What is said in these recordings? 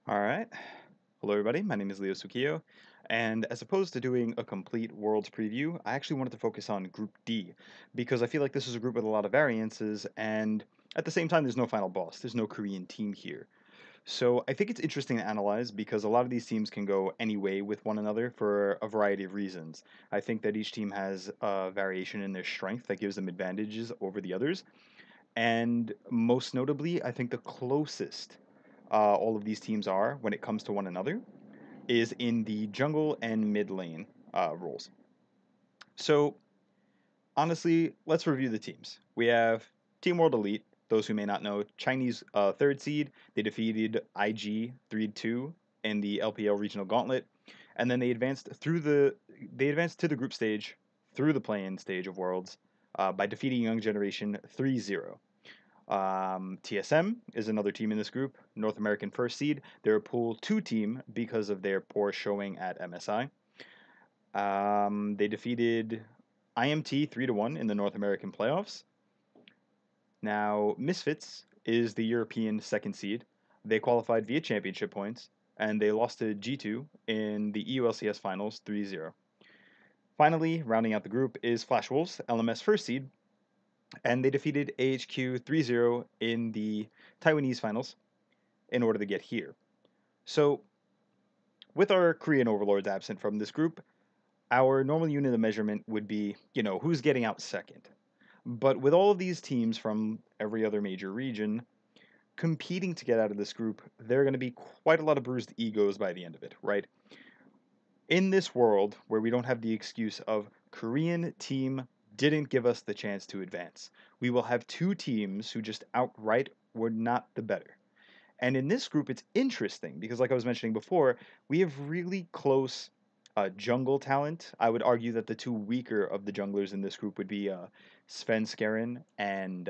All right. Hello, everybody. My name is Leo Sukiyo. And as opposed to doing a complete Worlds preview, I actually wanted to focus on Group D because I feel like this is a group with a lot of variances, and at the same time, there's no final boss. There's no Korean team here. So I think it's interesting to analyze because a lot of these teams can go any way with one another for a variety of reasons. I think that each team has a variation in their strength that gives them advantages over the others. And most notably, I think the closest all of these teams are when it comes to one another is in the jungle and mid lane roles. So, honestly, let's review the teams. We have Team World Elite, those who may not know, Chinese third seed. They defeated IG 3-2 in the LPL Regional Gauntlet, and then they advanced to the group stage through the play-in stage of Worlds by defeating Young Generation 3-0. TSM is another team in this group, North American first seed. They're a Pool 2 team because of their poor showing at MSI. They defeated IMT 3-1 in the North American playoffs. Now, Misfits is the European second seed. They qualified via championship points, and they lost to G2 in the EULCS finals 3-0. Finally, rounding out the group is Flash Wolves, LMS first seed, and they defeated AHQ 3-0 in the Taiwanese finals in order to get here. So, with our Korean overlords absent from this group, our normal unit of measurement would be, who's getting out second. But with all of these teams from every other major region competing to get out of this group, there are going to be quite a lot of bruised egos by the end of it, right? In this world where we don't have the excuse of Korean team didn't give us the chance to advance, we will have two teams who just outright were not the better. And in this group, it's interesting because, like I was mentioning before, we have really close jungle talent. I would argue that the two weaker of the junglers in this group would be Sven Skaren and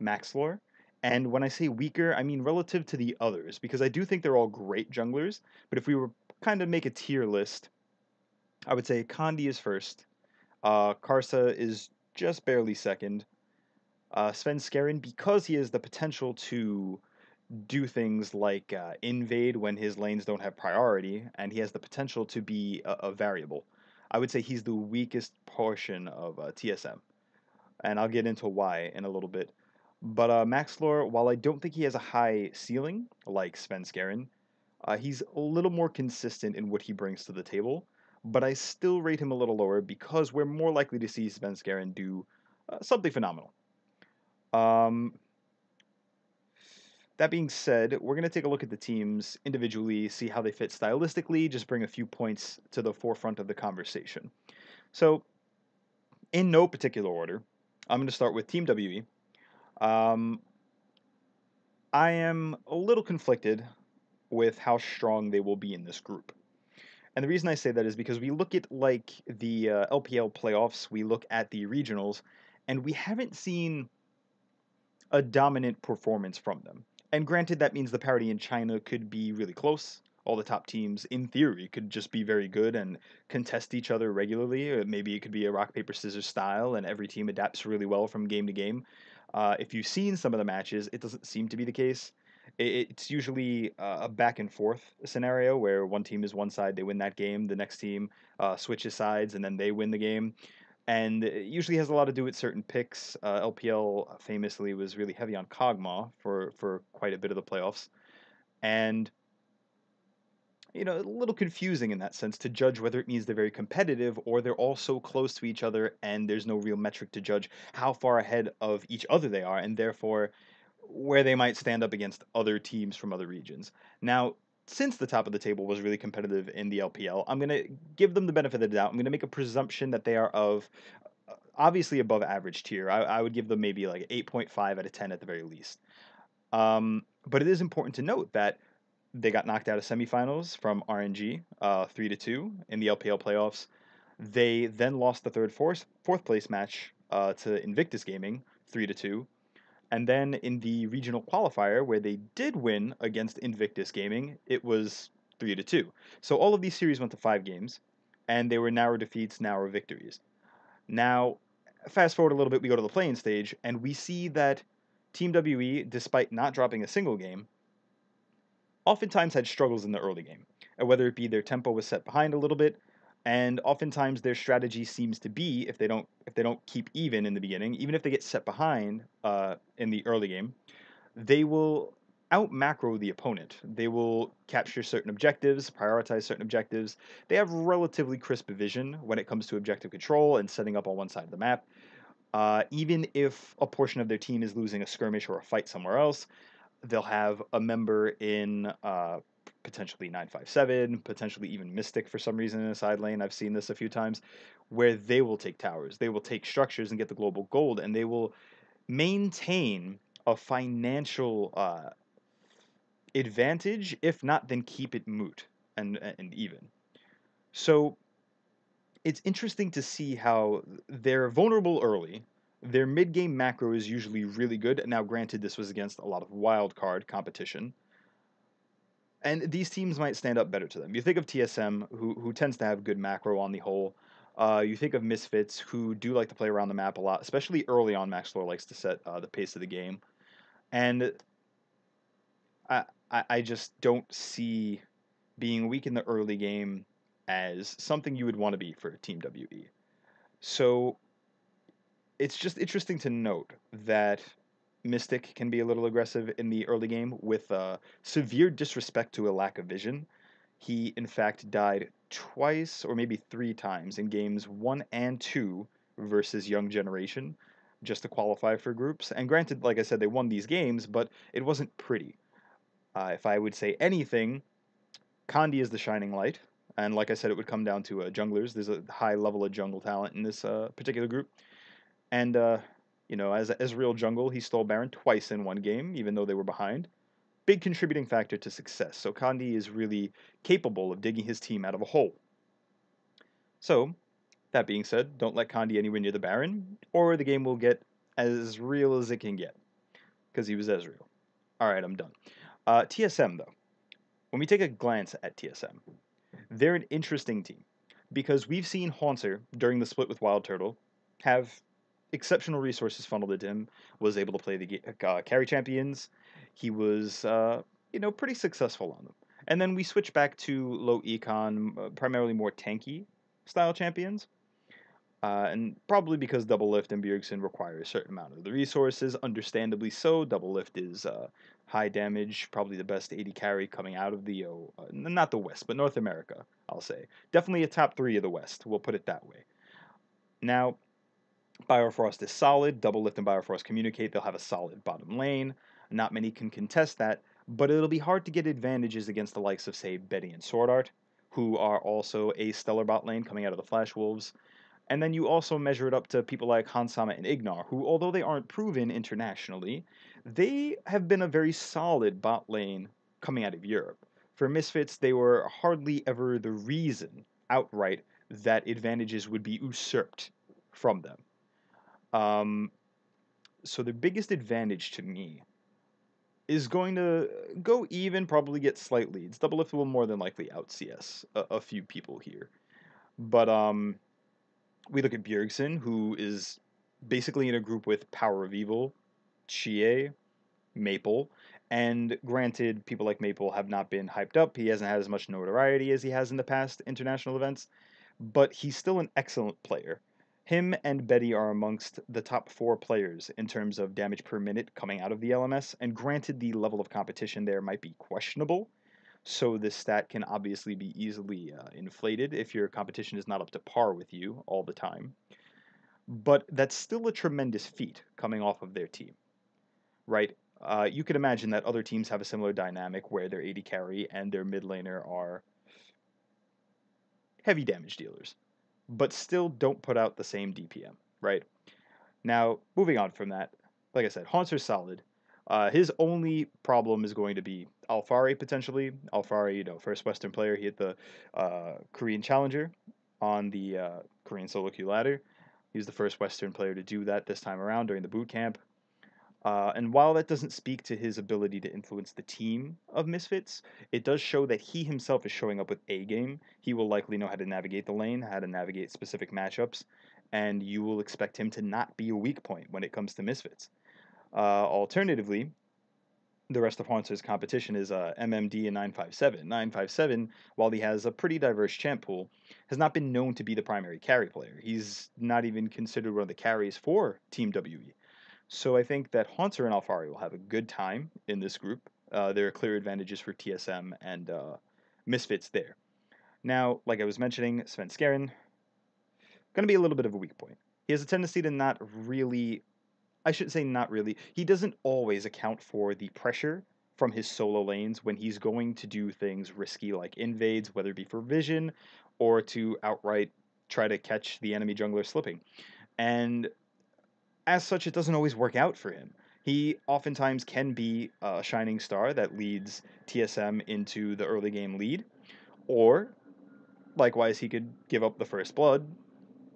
Maxlor. And when I say weaker, I mean relative to the others, because I do think they're all great junglers. But if we were kind of make a tier list, I would say Kandi is first, Karsa is just barely second, Sven Skaren, because he has the potential to do things like invade when his lanes don't have priority, and he has the potential to be a variable. I would say he's the weakest portion of TSM, and I'll get into why in a little bit. But Maxlor, while I don't think he has a high ceiling like Sven Skaren, he's a little more consistent in what he brings to the table. But I still rate him a little lower because we're more likely to see Sven Skaren do something phenomenal. Um, That being said, we're going to take a look at the teams individually, see how they fit stylistically, just bring a few points to the forefront of the conversation. So, in no particular order, I'm going to start with Team WE. Um, I am a little conflicted with how strong they will be in this group. And the reason I say that is because we look at like the LPL playoffs, we look at the regionals, and we haven't seen a dominant performance from them. And granted, that means the parity in China could be really close. All the top teams, in theory, could just be very good and contest each other regularly. Or maybe it could be a rock, paper, scissors style, and every team adapts really well from game to game. If you've seen some of the matches, it doesn't seem to be the case. It's usually a back and forth scenario where one team is one side, they win that game, the next team switches sides, and then they win the game, and it usually has a lot to do with certain picks. LPL famously was really heavy on Kog'Maw for quite a bit of the playoffs, and a little confusing in that sense to judge whether it means they're very competitive or they're all so close to each other and there's no real metric to judge how far ahead of each other they are, and therefore where they might stand up against other teams from other regions. Now, since the top of the table was really competitive in the LPL, I'm going to give them the benefit of the doubt. I'm going to make a presumption that they are of obviously above average tier. I would give them maybe like 8.5 out of 10 at the very least. But it is important to note that they got knocked out of semifinals from RNG 3-2 in the LPL playoffs. They then lost the fourth place match to Invictus Gaming 3-2. And then in the regional qualifier, where they did win against Invictus Gaming, it was 3-2. So all of these series went to 5 games, and they were narrow defeats, narrow victories. Now, fast forward a little bit, we go to the playing stage, and we see that Team WE, despite not dropping a single game, oftentimes had struggles in the early game, whether it be their tempo was set behind a little bit, and oftentimes their strategy seems to be if they don't keep even in the beginning, even if they get set behind in the early game, they will out macro the opponent. They will capture certain objectives, prioritize certain objectives. They have relatively crisp vision when it comes to objective control and setting up on one side of the map. Even if a portion of their team is losing a skirmish or a fight somewhere else, they'll have a member in potentially 957, potentially even Mystic for some reason in a side lane. I've seen this a few times, where they will take towers, they will take structures and get the global gold, and they will maintain a financial advantage. If not, then keep it moot and even. So it's interesting to see how they're vulnerable early. Their mid game macro is usually really good. Now, granted, this was against a lot of wild card competition, and these teams might stand up better to them. You think of TSM, who tends to have good macro on the whole. You think of Misfits, who do like to play around the map a lot, especially early on. Maxlore likes to set the pace of the game, and I just don't see being weak in the early game as something you would want to be for Team WE. So it's just interesting to note that Mystic can be a little aggressive in the early game with severe disrespect to a lack of vision. He, in fact, died twice or maybe three times in games 1 and 2 versus Young Generation just to qualify for groups. And granted, like I said, they won these games, but it wasn't pretty. If I would say anything, Kandi is the shining light. And like I said, it would come down to junglers. There's a high level of jungle talent in this particular group. And, as real jungle, he stole Baron twice in one game, even though they were behind. Big contributing factor to success. So Kandi is really capable of digging his team out of a hole. So, that being said, don't let Kandi anywhere near the Baron, or the game will get as real as it can get. Because he was Ezreal. Alright, I'm done. TSM, though. When we take a glance at TSM, they're an interesting team. Because we've seen Haunter, during the split with Wild Turtle, have exceptional resources funneled into him, was able to play the carry champions. He was, pretty successful on them. And then we switch back to low econ, primarily more tanky style champions. And probably because Double Lift and Bjergsen require a certain amount of the resources, understandably so. Double Lift is high damage, probably the best AD carry coming out of the, not the West, but North America, I'll say. Definitely a top 3 of the West, we'll put it that way. Now, Biofrost is solid. Double Lift and Biofrost communicate. They'll have a solid bottom lane. Not many can contest that, but it'll be hard to get advantages against the likes of, say, Betty and Sword Art, who are also a stellar bot lane coming out of the Flash Wolves. And then you also measure it up to people like Hansama and Ignar, who, although they aren't proven internationally, they have been a very solid bot lane coming out of Europe. For Misfits, they were hardly ever the reason outright that advantages would be usurped from them. So the biggest advantage to me is going to go even, probably get slight leads. Double Lift will more than likely out CS a few people here. But we look at Bjergsen, who is basically in a group with Power of Evil, Chie, Maple, and granted, people like Maple have not been hyped up. He hasn't had as much notoriety as he has in the past international events, but he's still an excellent player. Him and Betty are amongst the top 4 players in terms of damage per minute coming out of the LMS, and granted, the level of competition there might be questionable, so this stat can obviously be easily inflated if your competition is not up to par with you all the time. But that's still a tremendous feat coming off of their team, right? You can imagine that other teams have a similar dynamic where their AD carry and their mid laner are heavy damage dealers, but still don't put out the same DPM, right? Now, moving on from that, like I said, Haunter's solid. His only problem is going to be Alfari, potentially. Alfari, first Western player, he hit the Korean Challenger on the Korean solo queue ladder. He was the first Western player to do that this time around during the boot camp. And while that doesn't speak to his ability to influence the team of Misfits, it does show that he himself is showing up with A game. He will likely know how to navigate the lane, how to navigate specific matchups, and you will expect him to not be a weak point when it comes to Misfits. Alternatively, The rest of Haunter's competition is MMD and 957. 957, while he has a pretty diverse champ pool, has not been known to be the primary carry player. He's not even considered one of the carries for Team WE. So I think that Haunter and Alfari will have a good time in this group. There are clear advantages for TSM and Misfits there. Now, like I was mentioning, Sven Skaren, going to be a little bit of a weak point. He has a tendency to not really, I shouldn't say not really, he doesn't always account for the pressure from his solo lanes when he's going to do things risky like invades, whether it be for vision or to outright try to catch the enemy jungler slipping. And as such, it doesn't always work out for him. He oftentimes can be a shining star that leads TSM into the early game lead, or likewise, he could give up the first blood,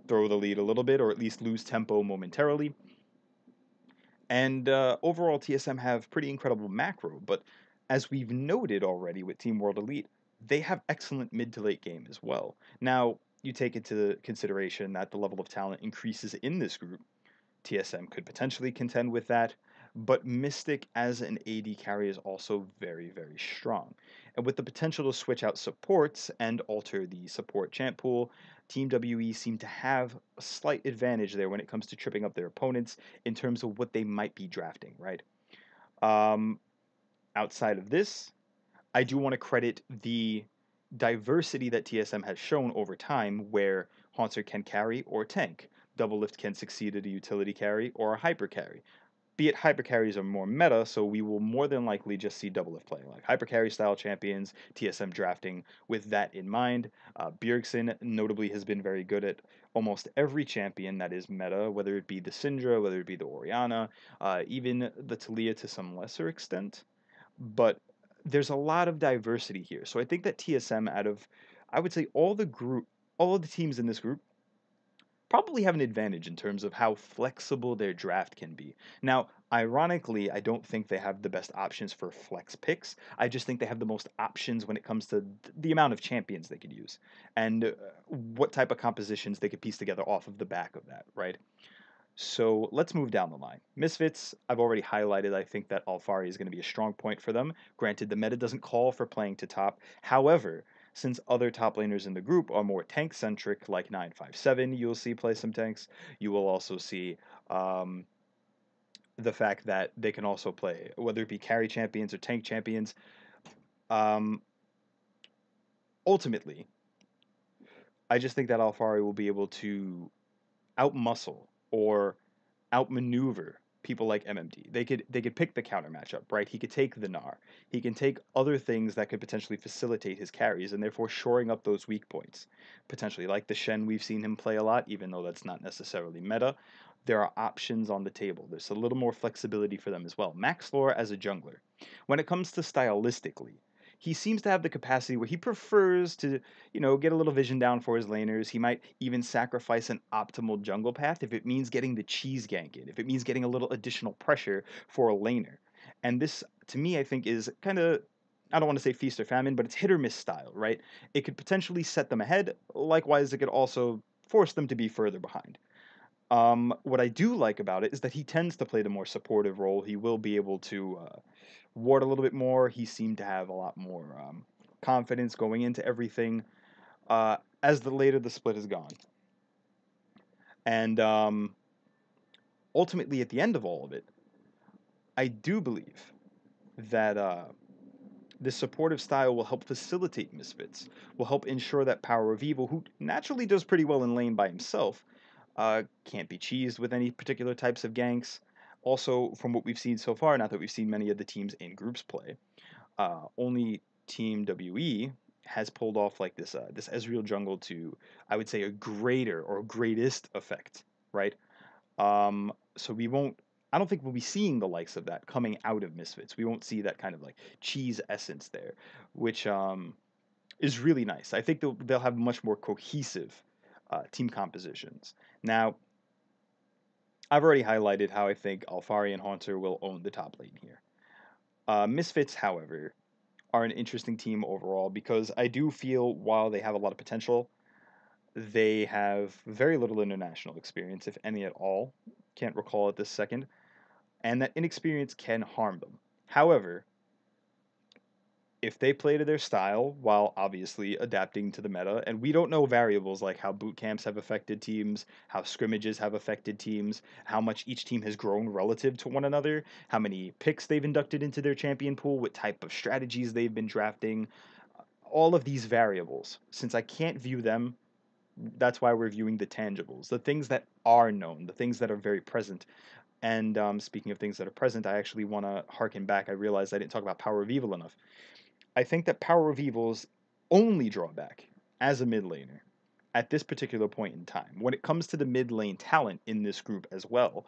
throw the lead a little bit, or at least lose tempo momentarily. And overall, TSM have pretty incredible macro, but as we've noted already with Team World Elite, they have excellent mid to late game as well. Now, you take into consideration that the level of talent increases in this group. TSM could potentially contend with that, but Mystic as an AD carry is also very, very strong. And with the potential to switch out supports and alter the support champ pool, Team WE seem to have a slight advantage there when it comes to tripping up their opponents in terms of what they might be drafting, right? Um, Outside of this, I do want to credit the diversity that TSM has shown over time where Haunter can carry or tank. Double Lift can succeed at a utility carry or a hyper carry. Be it hyper carries are more meta, so we will more than likely just see Double Lift playing like hyper carry style champions, TSM drafting with that in mind. Bjergsen notably has been very good at almost every champion that is meta, whether it be the Syndra, whether it be the Orianna, even the Talia to some lesser extent. But there's a lot of diversity here. So I think that TSM out of I would say all of the teams in this group probably have an advantage in terms of how flexible their draft can be. Now, ironically, I don't think they have the best options for flex picks. I just think they have the most options when it comes to the amount of champions they could use and what type of compositions they could piece together off of the back of that, right? So let's move down the line. Misfits, I've already highlighted. I think that Alfari is going to be a strong point for them. Granted, the meta doesn't call for playing to top. However, since other top laners in the group are more tank centric, like 957, you'll see play some tanks. You will also see um, the fact that they can also play, whether it be carry champions or tank champions. Um, Ultimately, I just think that Alfari will be able to outmuscle or outmaneuver people like MMD. They could pick the counter matchup, right? He could take the Gnar. He can take other things that could potentially facilitate his carries and therefore shoring up those weak points. Potentially like the Shen we've seen him play a lot, even though that's not necessarily meta. There are options on the table. There's a little more flexibility for them as well. Max Lore as a jungler. When it comes to stylistically, he seems to have the capacity where he prefers to, get a little vision down for his laners. He might even sacrifice an optimal jungle path if it means getting the cheese gank in, if it means getting a little additional pressure for a laner. And this, to me, I think is kind of, I don't want to say feast or famine, but it's hit or miss style, right? It could potentially set them ahead. Likewise, it could also force them to be further behind. What I do like about it is that he tends to play the more supportive role. He will be able to ward a little bit more. He seemed to have a lot more confidence going into everything as the later the split has gone. And ultimately, at the end of all of it, I do believe that this supportive style will help facilitate Misfits, will help ensure that Power of Evil, who naturally does pretty well in lane by himself, can't be cheesed with any particular types of ganks. Also, from what we've seen so far, not that we've seen many of the teams in groups play, only Team WE has pulled off like this Ezreal jungle to, I would say, a greater or greatest effect, right? So we won't. I don't think we'll be seeing the likes of that coming out of Misfits. We won't see that kind of like cheese essence there, which is really nice. I think they'll have much more cohesive team compositions. Now, I've already highlighted how I think Alfari and Haunter will own the top lane here. Misfits, however, are an interesting team overall because I do feel while they have a lot of potential, they have very little international experience, if any at all. Can't recall at this second. And that inexperience can harm them. However, if they play to their style while obviously adapting to the meta, and we don't know variables like how boot camps have affected teams, how scrimmages have affected teams, how much each team has grown relative to one another, how many picks they've inducted into their champion pool, what type of strategies they've been drafting, all of these variables. Since I can't view them, that's why we're viewing the tangibles, the things that are known, the things that are very present. And speaking of things that are present, I actually want to harken back. I realized I didn't talk about Power of Evil enough. I think that Power of Evil's only drawback as a mid laner at this particular point in time, when it comes to the mid lane talent in this group as well,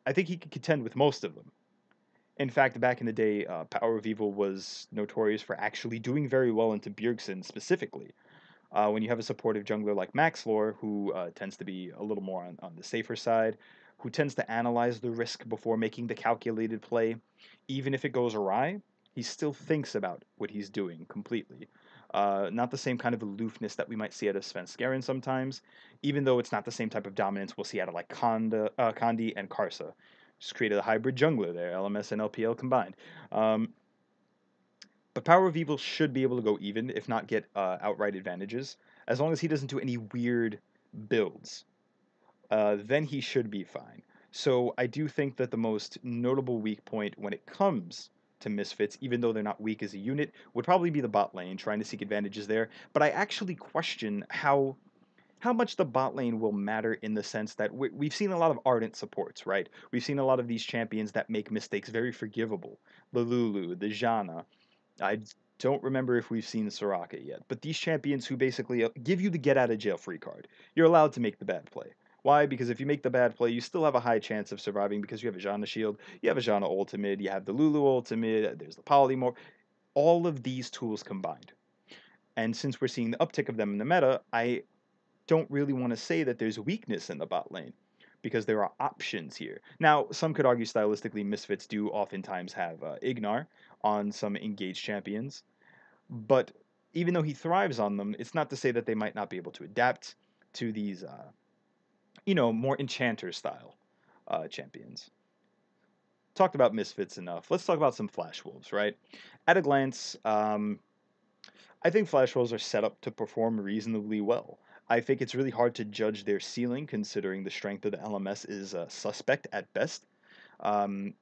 I think he could contend with most of them. In fact, back in the day, Power of Evil was notorious for actually doing very well into Bjergsen specifically. When you have a supportive jungler like Maxlore, who tends to be a little more on the safer side, who tends to analyze the risk before making the calculated play, even if it goes awry, he still thinks about what he's doing completely. Not the same kind of aloofness that we might see out of Svenskeren sometimes, even though it's not the same type of dominance we'll see out of like Kandi and Karsa. Just created a hybrid jungler there, LMS and LPL combined. Um, but Power of Evil should be able to go even, if not get outright advantages, as long as he doesn't do any weird builds. Then he should be fine. So I do think that the most notable weak point when it comes to Misfits, even though they're not weak as a unit, would probably be the bot lane, trying to seek advantages there. But I actually question how much the bot lane will matter in the sense that we've seen a lot of ardent supports, right? We've seen a lot of these champions that make mistakes very forgivable. The Lulu, the Jana, I don't remember if we've seen Soraka yet, but these champions who basically give you the get out of jail free card. You're allowed to make the bad play. Why? Because if you make the bad play, you still have a high chance of surviving because you have a Janna shield, you have a Janna ultimate, you have the Lulu ultimate, there's the polymorph, all of these tools combined. And since we're seeing the uptick of them in the meta, I don't really want to say that there's weakness in the bot lane because there are options here. Now, some could argue stylistically, Misfits do oftentimes have Ignar on some engaged champions, but even though he thrives on them, it's not to say that they might not be able to adapt to these, more enchanter style champions. Talked about Misfits enough. Let's talk about some Flash Wolves, right? At a glance, I think Flash Wolves are set up to perform reasonably well. I think it's really hard to judge their ceiling considering the strength of the LMS is suspect at best.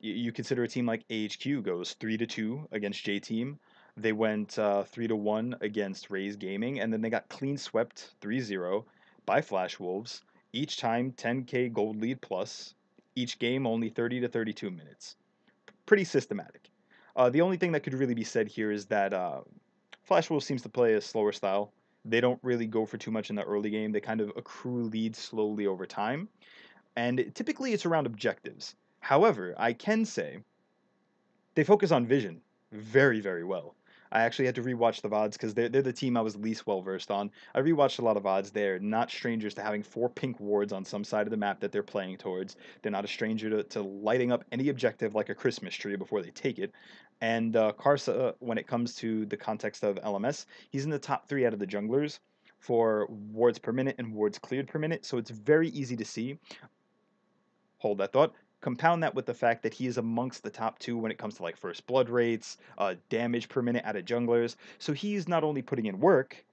You consider a team like AHQ goes 3-2 against J Team. They went 3-1 against Raze Gaming, and then they got clean swept 3-0 by Flash Wolves. Each time 10k gold lead plus. Each game only 30 to 32 minutes. Pretty systematic. The only thing that could really be said here is that Flash Wolves seems to play a slower style. They don't really go for too much in the early game. They kind of accrue leads slowly over time. And typically it's around objectives. However, I can say they focus on vision very, very well. I actually had to rewatch the VODs because they're the team I was least well versed on. I rewatched a lot of VODs. They're not strangers to having 4 pink wards on some side of the map that they're playing towards. They're not a stranger to lighting up any objective like a Christmas tree before they take it. And Karsa, when it comes to the context of LMS, he's in the top 3 out of the junglers for wards per minute and wards cleared per minute. So it's very easy to see. Hold that thought. Compound that with the fact that he is amongst the top 2 when it comes to like first blood rates, damage per minute out of junglers. So he's not only putting in work,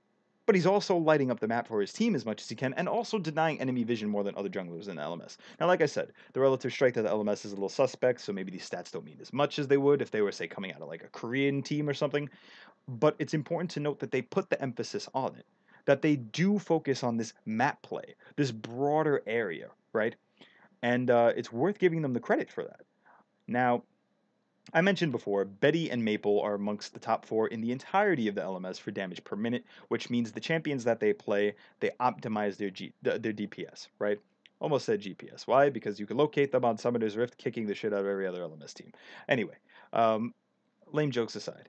but he's also lighting up the map for his team as much as he can, and also denying enemy vision more than other junglers in the LMS. Now, like I said, the relative strength of the LMS is a little suspect, so maybe these stats don't mean as much as they would if they were, say, coming out of like a Korean team or something. But it's important to note that they put the emphasis on it, that they do focus on this map play, this broader area, right? And it's worth giving them the credit for that. Now, I mentioned before, Betty and Maple are amongst the top 4 in the entirety of the LMS for damage per minute, which means the champions that they play, they optimize their DPS, right? Almost said GPS. Why? Because you can locate them on Summoner's Rift, kicking the shit out of every other LMS team. Anyway, um, lame jokes aside,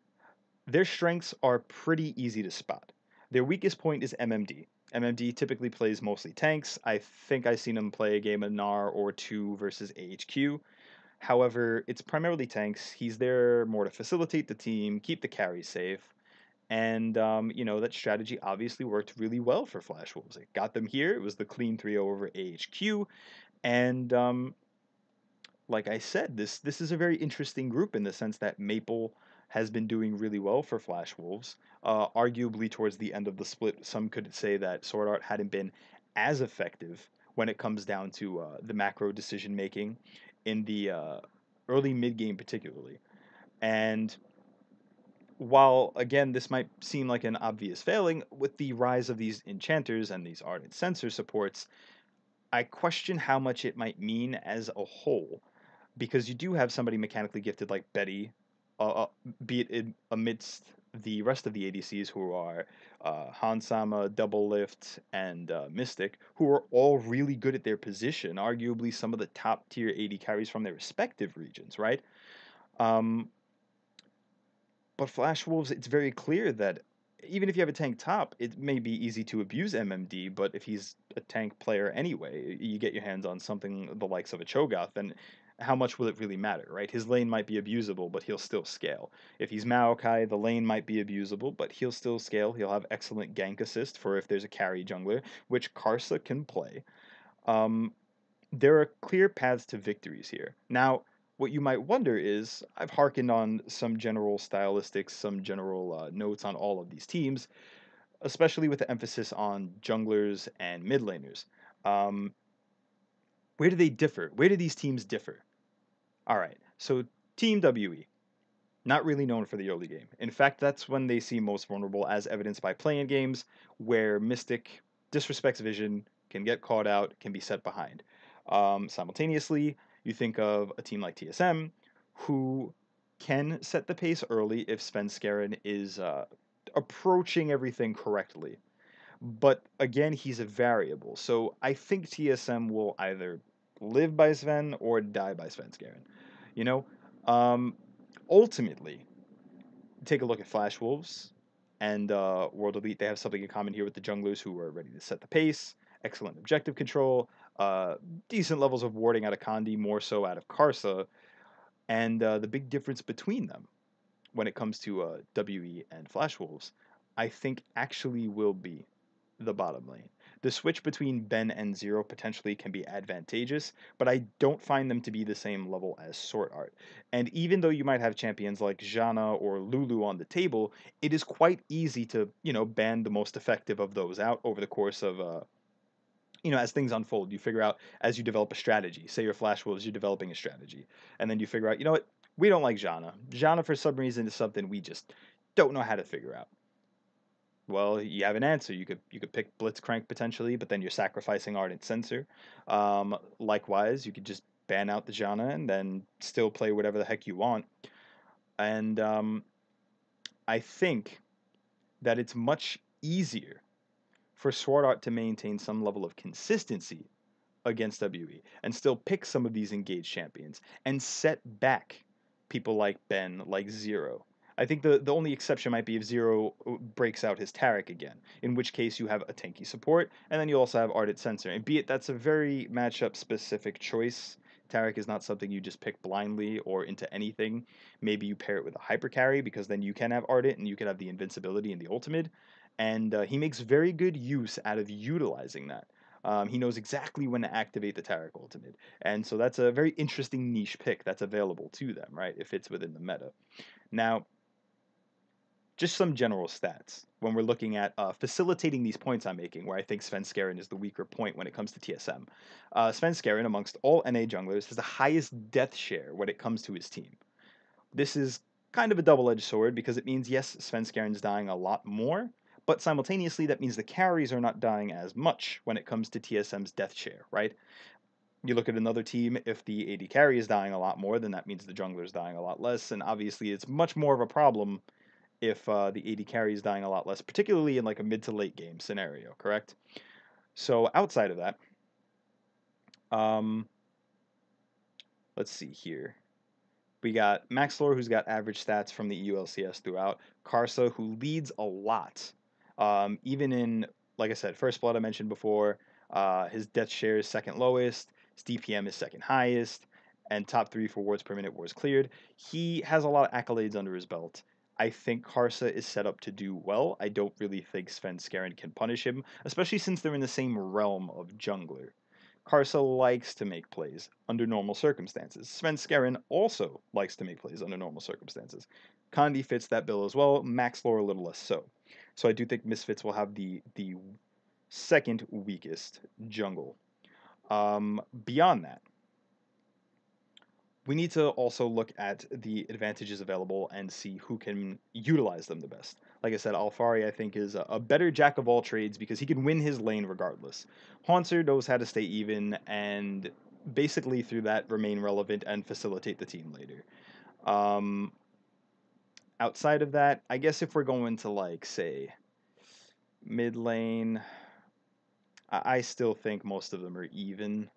their strengths are pretty easy to spot. Their weakest point is MMD. MMD typically plays mostly tanks. I think I've seen him play a game of NAR or 2 versus AHQ. However, it's primarily tanks. He's there more to facilitate the team, keep the carries safe. And, that strategy obviously worked really well for Flash Wolves. It got them here. It was the clean 3-0 over AHQ. And like I said, this is a very interesting group in the sense that Maple has been doing really well for Flash Wolves. Arguably, towards the end of the split, some could say that Sword Art hadn't been as effective when it comes down to the macro decision making in the early mid game, particularly. And while again this might seem like an obvious failing, with the rise of these enchanters and these ardent sensor supports, I question how much it might mean as a whole, because you do have somebody mechanically gifted like Betty, be it amidst the rest of the ADCs who are Hansama, Double Lift, and Mystic, who are all really good at their position, arguably some of the top tier AD carries from their respective regions, right? Um, but Flash Wolves, it's very clear that even if you have a tank top, it may be easy to abuse MMD, but if he's a tank player anyway, you get your hands on something the likes of a Cho'Gath, then how much will it really matter, right? His lane might be abusable, but he'll still scale. If he's Maokai, the lane might be abusable, but he'll still scale. He'll have excellent gank assist for if there's a carry jungler, which Karsa can play. Um, there are clear paths to victories here. Now, what you might wonder is I've hearkened on some general stylistics, some general notes on all of these teams, especially with the emphasis on junglers and mid laners. Um, where do they differ? Where do these teams differ? All right, so Team WE, not really known for the early game. In fact, that's when they seem most vulnerable, as evidenced by playing games where Mystic disrespects vision, can get caught out, can be set behind. Simultaneously, you think of a team like TSM, who can set the pace early if Svenskeren is approaching everything correctly. But again, he's a variable. So I think TSM will either live by Sven or die by Svenskeren. You know, um, ultimately, take a look at Flash Wolves and World Elite. They have something in common here with the junglers who are ready to set the pace, excellent objective control, uh, decent levels of warding out of Kandi, more so out of Karsa, and the big difference between them when it comes to WE and Flash Wolves, I think actually will be the bottom lane. The switch between Ben and Zero potentially can be advantageous, but I don't find them to be the same level as Sword Art. And even though you might have champions like Jana or Lulu on the table, it is quite easy to, ban the most effective of those out over the course of as things unfold. You figure out as you develop a strategy. Say you're Flash Wolves, you're developing a strategy. And then you figure out, you know what, we don't like Jana. Jana, for some reason, is something we just don't know how to figure out. Well, you have an answer. You could pick Blitzcrank potentially, but then you're sacrificing Ardent Sensor. Likewise, you could just ban out the Janna and then still play whatever the heck you want. And I think that it's much easier for Sword Art to maintain some level of consistency against WE and still pick some of these engaged champions and set back people like Ben, like Zero. I think the only exception might be if Zero breaks out his Taric again, in which case you have a tanky support, and then you also have Ardent Sensor. And be it that's a very matchup specific choice. Taric is not something you just pick blindly or into anything. Maybe you pair it with a hyper carry because then you can have Ardent and you can have the invincibility and the ultimate. And he makes very good use out of utilizing that. He knows exactly when to activate the Taric ultimate. And so that's a very interesting niche pick that's available to them, right? If it's within the meta. Now, just some general stats when we're looking at facilitating these points I'm making, where I think Svenskeren is the weaker point when it comes to TSM. Svenskeren, amongst all NA junglers, has the highest death share when it comes to his team. This is kind of a double-edged sword because it means, yes, Svenskeren's dying a lot more, but simultaneously that means the carries are not dying as much when it comes to TSM's death share, right? You look at another team, if the AD carry is dying a lot more, then that means the jungler is dying a lot less, and obviously it's much more of a problem if the AD carry is dying a lot less, particularly in like a mid to late game scenario, correct? So outside of that, um, let's see here. We got Maxlore, who's got average stats from the EULCS throughout. Karsa, who leads a lot. Even in, like I said, First Blood I mentioned before, his death share is second lowest, his DPM is second highest, and top three for wards per minute, wars cleared. He has a lot of accolades under his belt. I think Karsa is set up to do well. I don't really think Sven Skaren can punish him, especially since they're in the same realm of jungler. Karsa likes to make plays under normal circumstances. Svenskeren also likes to make plays under normal circumstances. Condi fits that bill as well. Maxlore a little less so. So I do think Misfits will have the second weakest jungle. Beyond that, we need to also look at the advantages available and see who can utilize them the best. Like I said, Alfari I think is a better jack of all trades because he can win his lane regardless. Haunter knows how to stay even and basically through that remain relevant and facilitate the team later. Um, Outside of that, I guess if we're going to like say mid lane, I still think most of them are even.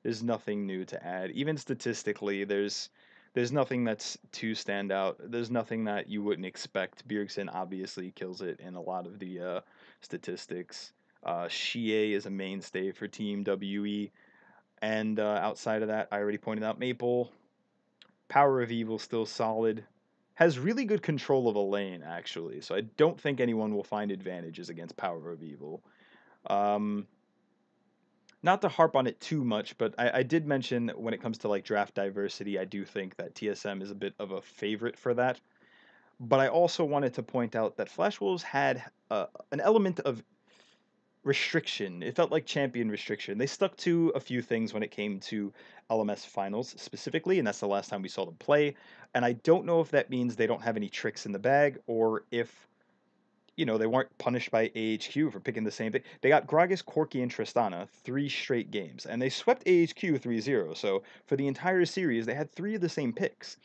There's nothing new to add. Even statistically, there's nothing that's too standout. There's nothing that you wouldn't expect. Bjergsen obviously kills it in a lot of the statistics. Shie is a mainstay for Team WE, and outside of that, I already pointed out Maple. Power of Evil still solid. Has really good control of a lane actually, so I don't think anyone will find advantages against Power of Evil. Um, Not to harp on it too much, but I did mention when it comes to like draft diversity, I do think that TSM is a bit of a favorite for that. But I also wanted to point out that Flash Wolves had an element of restriction. It felt like champion restriction. They stuck to a few things when it came to LMS finals specifically, and that's the last time we saw them play. And I don't know if that means they don't have any tricks in the bag or if they weren't punished by AHQ for picking the same thing. They got Gragas, Corki, and Tristana 3 straight games, and they swept AHQ 3-0. So for the entire series, they had 3 of the same picks.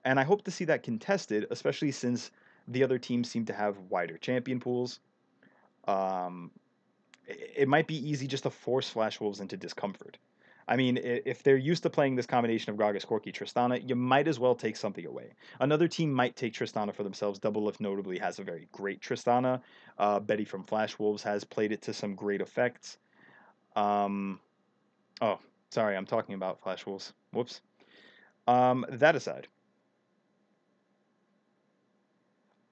And I hope to see that contested, especially since the other teams seem to have wider champion pools. Um, it might be easy just to force Flash Wolves into discomfort. I mean, if they're used to playing this combination of Gragas, Corki, Tristana, you might as well take something away. Another team might take Tristana for themselves. Double Lift notably has a very great Tristana. Betty from Flash Wolves has played it to some great effects. Um, oh, sorry, I'm talking about Flash Wolves. Whoops. That aside,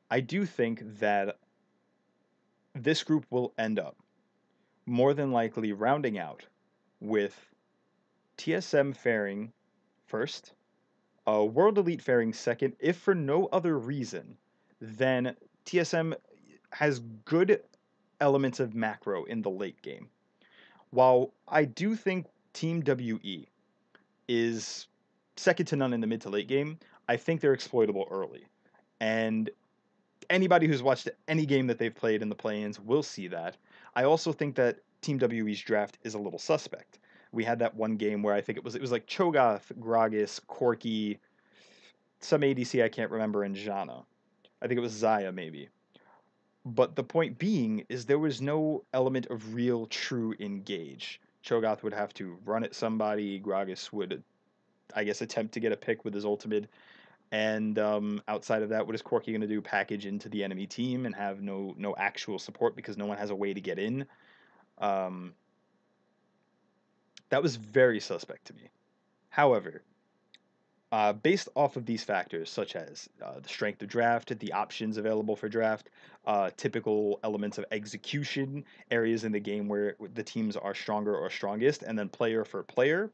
I do think that this group will end up more than likely rounding out with TSM faring first, World Elite faring second, if for no other reason than TSM has good elements of macro in the late game. While I do think Team WE is second to none in the mid to late game, I think they're exploitable early. And anybody who's watched any game that they've played in the play-ins will see that. I also think that Team WE's draft is a little suspect. We had that one game where I think it was like Cho'Gath, Gragas, Corki, some ADC I can't remember, and Jana. I think it was Zaya maybe. But the point being is there was no element of real true engage. Cho'Gath would have to run at somebody. Gragas would, I guess, attempt to get a pick with his ultimate. And outside of that, what is Corki going to do? Package into the enemy team and have no actual support because no one has a way to get in. Um, that was very suspect to me. However, based off of these factors, such as the strength of draft, the options available for draft, typical elements of execution, areas in the game where the teams are stronger or strongest, and then player for player,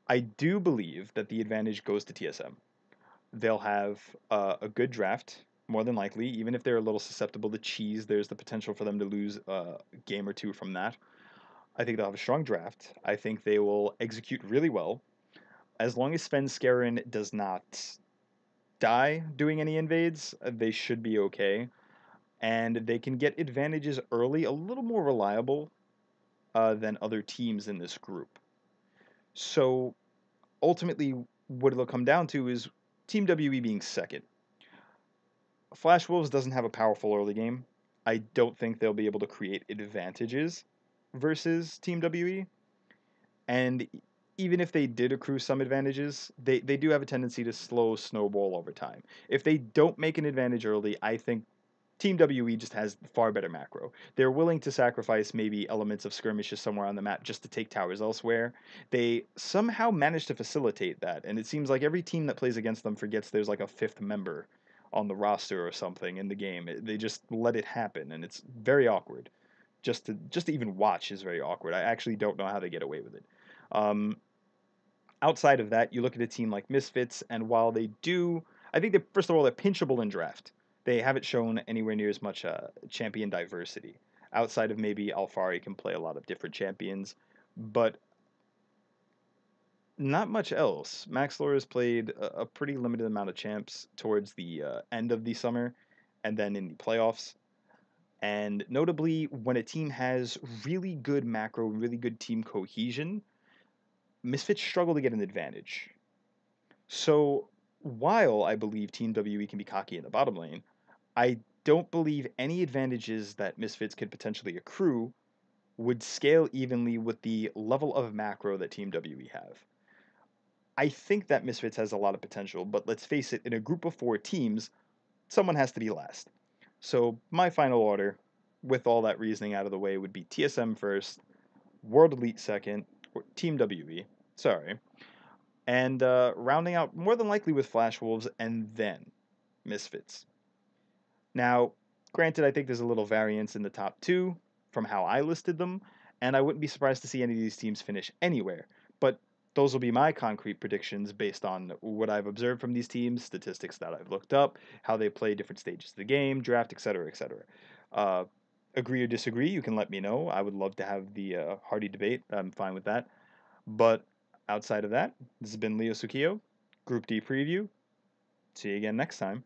I do believe that the advantage goes to TSM. They'll have a good draft, more than likely. Even if they're a little susceptible to cheese, there's the potential for them to lose a game or two from that. I think they'll have a strong draft. I think they will execute really well. As long as Svenskeren does not die doing any invades, they should be okay. And they can get advantages early, a little more reliable than other teams in this group. So ultimately, what it'll come down to is Team WE being second. Flash Wolves doesn't have a powerful early game. I don't think they'll be able to create advantages versus Team WE. And even if they did accrue some advantages, they do have a tendency to slow snowball over time. If they don't make an advantage early, I think Team WE just has far better macro. They're willing to sacrifice maybe elements of skirmishes somewhere on the map just to take towers elsewhere. They somehow manage to facilitate that, and it seems like every team that plays against them forgets there's like a fifth member on the roster or something in the game. They just let it happen, and it's very awkward. Just to even watch is very awkward. I actually don't know how they get away with it. Um, Outside of that, you look at a team like Misfits, and while they do, I think that first of all they're pinchable in draft. They haven't shown anywhere near as much champion diversity. Outside of maybe Alfari can play a lot of different champions, but not much else. Max Lore has played a pretty limited amount of champs towards the end of the summer, and then in the playoffs. And notably, when a team has really good macro, really good team cohesion, Misfits struggle to get an advantage. So while I believe Team WE can be cocky in the bottom lane, I don't believe any advantages that Misfits could potentially accrue would scale evenly with the level of macro that Team WE have. I think that Misfits has a lot of potential, but let's face it, in a group of 4 teams, someone has to be last. So my final order, with all that reasoning out of the way, would be TSM first, World Elite second, or Team WE, sorry, and rounding out more than likely with Flash Wolves and then Misfits. Now, granted, I think there's a little variance in the top 2 from how I listed them, and I wouldn't be surprised to see any of these teams finish anywhere. But those will be my concrete predictions based on what I've observed from these teams, statistics that I've looked up, how they play different stages of the game, draft, etc., etc. Uh, Agree or disagree, you can let me know. I would love to have the hearty debate. I'm fine with that. But outside of that, this has been Leo Sukiyo, Group D preview. See you again next time.